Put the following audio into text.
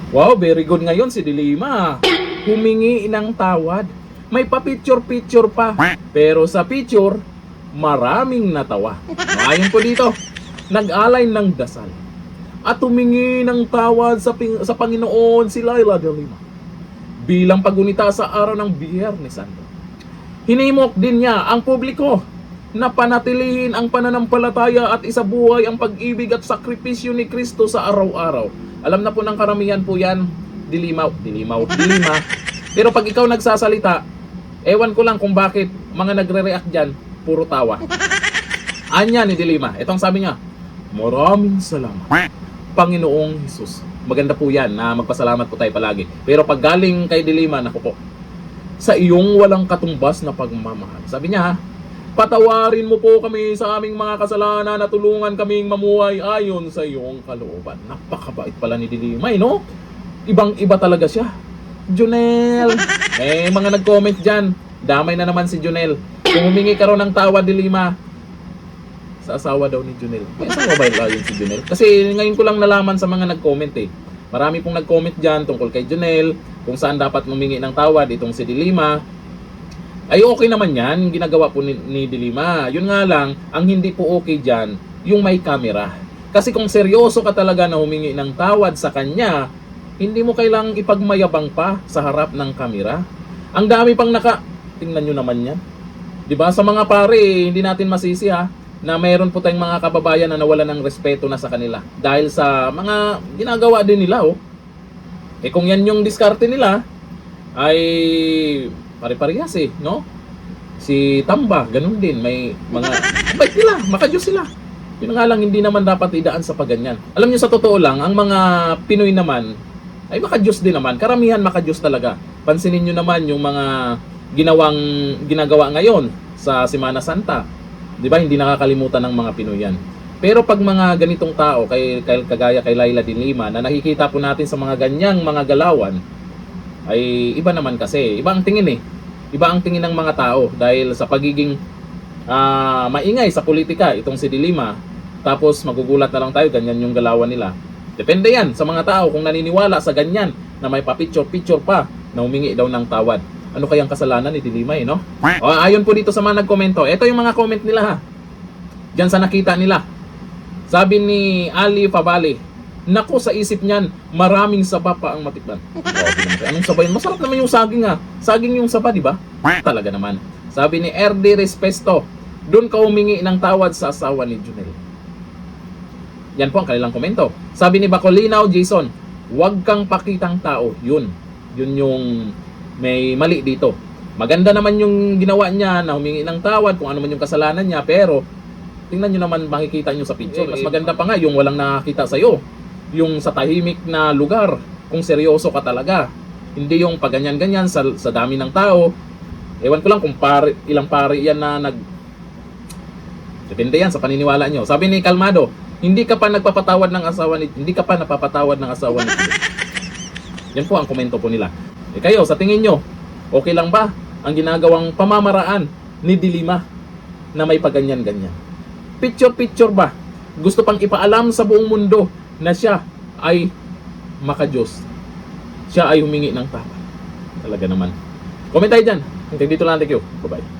Wow, very good ngayon si Dilima. Humingi ng tawad. May pa-picture-picture pa. Pero sa picture, maraming natawa. Ayon po dito, nag-alay ng dasal at humingi ng tawad sa Panginoon si Laila Dilima bilang pagunita sa araw ng Biyernes Santo. Hinimok din niya ang publiko na panatilihin ang pananampalataya at isabuhay ang pag-ibig at sakripisyo ni Kristo sa araw-araw. Alam na po ng karamihan po yan, Dilima. Pero pag ikaw nagsasalita, ewan ko lang kung bakit mga nagre-react dyan, puro tawa. Anya ni Dilima, itong sabi niya, maraming salamat, Panginoong Hesus. Maganda po yan na magpasalamat po tayo palagi. Pero pag galing kay Dilima, naku po, sa iyong walang katumbas na pagmamahal. Sabi niya ha, patawarin mo po kami sa aming mga kasalanan at tulungan kaming mamuhay ayon sa iyong kalooban. Napakabait pala ni Dilima, no? Ibang-iba talaga siya. Junel! Mga nag-comment dyan. Damay na naman si Junel. Kung humingi ka ron ng tawad, Dilima, sa asawa daw ni Junel. May asawa ba yun si Junel? Kasi ngayon ko lang nalaman sa mga nag-comment eh. Marami pong nag-comment dyan tungkol kay Junel, kung saan dapat humingi ng tawad itong si Dilima. Ay okay naman yan, ginagawa po ni Dilima. Yun nga lang, ang hindi po okay dyan, yung may camera. Kasi kung seryoso ka talaga na humingi ng tawad sa kanya, hindi mo kailangang ipagmayabang pa sa harap ng kamera. Ang dami pang tingnan nyo naman yan. Diba? Sa mga pare, hindi natin masisi ha, na mayroon po tayong mga kababayan na nawalan ng respeto na sa kanila. Dahil sa mga ginagawa din nila, oh. Kung yan yung diskarte nila, ay pare-parehas eh, no? Si Tamba, ganun din. May mga, bait nila, makajos sila. Yun nga lang, hindi naman dapat idaan sa paganyan. Alam niyo sa totoo lang, ang mga Pinoy naman, ay makajos din naman. Karamihan makajos talaga. Pansinin nyo naman yung mga ginagawa ngayon sa Semana Santa. Di ba? Hindi nakakalimutan ng mga Pinoy yan. Pero pag mga ganitong tao, kagaya kay Laila Dilima, na nakikita po natin sa mga ganyang mga galawan, ay iba naman kasi. Iba ang tingin eh. Iba ang tingin ng mga tao dahil sa pagiging maingay sa politika, itong si Dilima. Tapos magugulat na lang tayo, ganyan yung galawan nila. Depende yan sa mga tao kung naniniwala sa ganyan na may pa-picture-picture pa na humingi daw ng tawad. Ano kayang kasalanan ni Dilima eh, no? O, ayon po dito sa mga nagkomento. Ito yung mga comment nila ha. Diyan sa nakita nila. Sabi ni Ali Favale, naku sa isip niyan, maraming saba pa ang matikman. Anong saba yun? Masarap naman yung saging ha. Saging yung saba, di ba? Talaga naman. Sabi ni RD Respesto, doon ka humingi ng tawad sa asawa ni Junel. Yan po ang kanilang komento. Sabi ni Bacolinaw Jason, huwag kang pakitang tao. Yun yung may mali dito. Maganda naman yung ginawa niya na humingi ng tawad kung ano man yung kasalanan niya, pero tingnan nyo naman, makikita nyo sa picture. Mas maganda pa nga yung walang nakakita sa'yo. Yung sa tahimik na lugar, kung seryoso ka talaga. Hindi yung paganyan-ganyan sa dami ng tao. Ewan ko lang kung ilang pari yan na depende yan sa paniniwala nyo. Sabi ni Kalmado, hindi ka pa napapatawad ng asawa ni Yan po ang komento po nila. Kayo, sa tingin nyo, okay lang ba ang ginagawang pamamaraan ni Dilima na may paganyan-ganyan? Picture-picture ba? Gusto pang ipaalam sa buong mundo na siya ay makajos. Siya ay humingi ng tawad. Talaga naman. Comment tayo dyan. Hanggang dito lang. Thank you. Bye-bye.